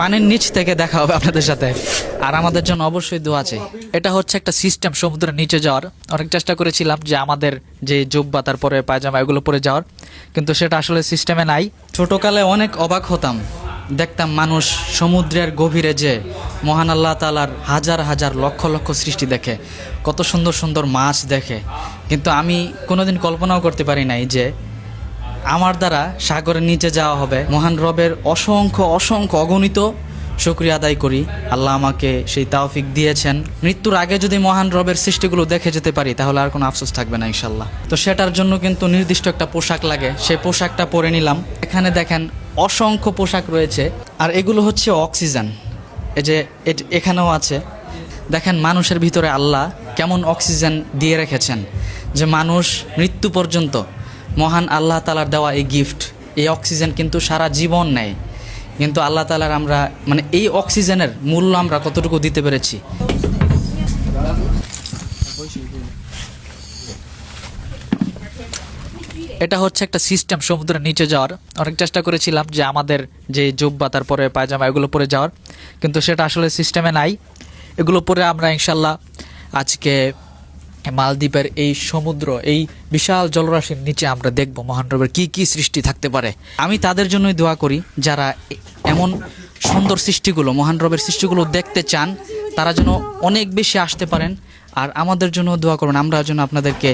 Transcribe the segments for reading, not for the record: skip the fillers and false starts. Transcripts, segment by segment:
পানির নিচ থেকে দেখা হবে আপনাদের সাথে। আর আমাদের জন্য অবশ্যই দোয়া আছে। এটা হচ্ছে একটা সিস্টেম সমুদ্রের নিচে যাওয়ার। অনেক চেষ্টা করেছিলাম যে আমাদের যে জুব্বা তারপরে পায়জামা এগুলো পরে যাওয়ার, কিন্তু সেটা আসলে সিস্টেমে নাই। ছোটকালে অনেক অবাক হতাম, দেখতাম মানুষ সমুদ্রের গভীরে যে মহান আল্লাহ তাআলার হাজার হাজার লক্ষ লক্ষ সৃষ্টি দেখে, কত সুন্দর সুন্দর মাছ দেখে। কিন্তু আমি কোনোদিন কল্পনাও করতে পারি নাই যে আমার দ্বারা সাগরের নিচে যাওয়া হবে। মহান রবের অসংখ্য অসংখ্য অগণিত শুকরিয়া আদায় করি, আল্লাহ আমাকে সেই তৌফিক দিয়েছেন। মৃত্যুর আগে যদি মহান রবের সৃষ্টিগুলো দেখে যেতে পারি তাহলে আর কোনো আফসোস থাকবে না ইনশাল্লাহ। তো সেটার জন্য কিন্তু নির্দিষ্ট একটা পোশাক লাগে, সেই পোশাকটা পরে নিলাম। এখানে দেখেন অসংখ্য পোশাক রয়েছে, আর এগুলো হচ্ছে অক্সিজেন। এই যে এখানেও আছে, দেখেন মানুষের ভিতরে আল্লাহ কেমন অক্সিজেন দিয়ে রেখেছেন, যে মানুষ মৃত্যু পর্যন্ত মহান আল্লাহ তাআলার দেওয়া এই গিফট, এই অক্সিজেন কিন্তু সারা জীবন নেয়। কিন্তু আল্লাহ তাআলার আমরা মানে এই অক্সিজেনের মূল্য আমরা কতটুকু দিতে পেরেছি। এটা হচ্ছে একটা সিস্টেম সমুদ্রের নিচে যাওয়ার। অনেক চেষ্টা করেছিলাম যে আমাদের যে জুব্বা তারপরে পায়জামা এগুলো পরে যাওয়ার, কিন্তু সেটা আসলে সিস্টেমে নাই। এগুলো পরে আমরা ইনশাল্লাহ আজকে মালদ্বীপের এই সমুদ্র, এই বিশাল জলরাশির নিচে আমরা দেখব মহান রবের কী কী সৃষ্টি থাকতে পারে। আমি তাদের জন্যই দোয়া করি যারা এমন সুন্দর সৃষ্টিগুলো, মহান রবের সৃষ্টিগুলো দেখতে চান, তারা যেন অনেক বেশি আসতে পারেন। আর আমাদের জন্য দোয়া করুন, আমরা যেন আপনাদেরকে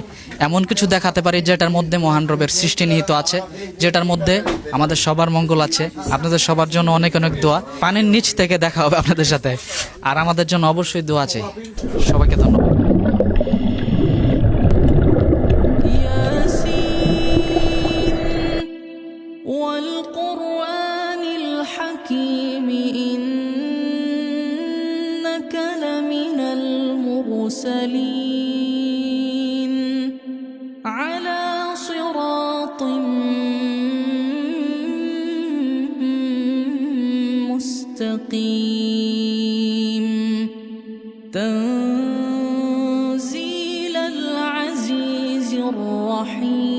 এমন কিছু দেখাতে পারি যেটার মধ্যে মহান রবের সৃষ্টি নিহিত আছে, যেটার মধ্যে আমাদের সবার মঙ্গল আছে। আপনাদের সবার জন্য অনেক অনেক দোয়া। পানির নিচ থেকে দেখা হবে আপনাদের সাথে, আর আমাদের জন্য অবশ্যই দোয়া আছে। সবাইকে ধন্যবাদ। والقرآن الحكيم إنك لمن المرسلين على صراط مستقيم تنزيل العزيز الرحيم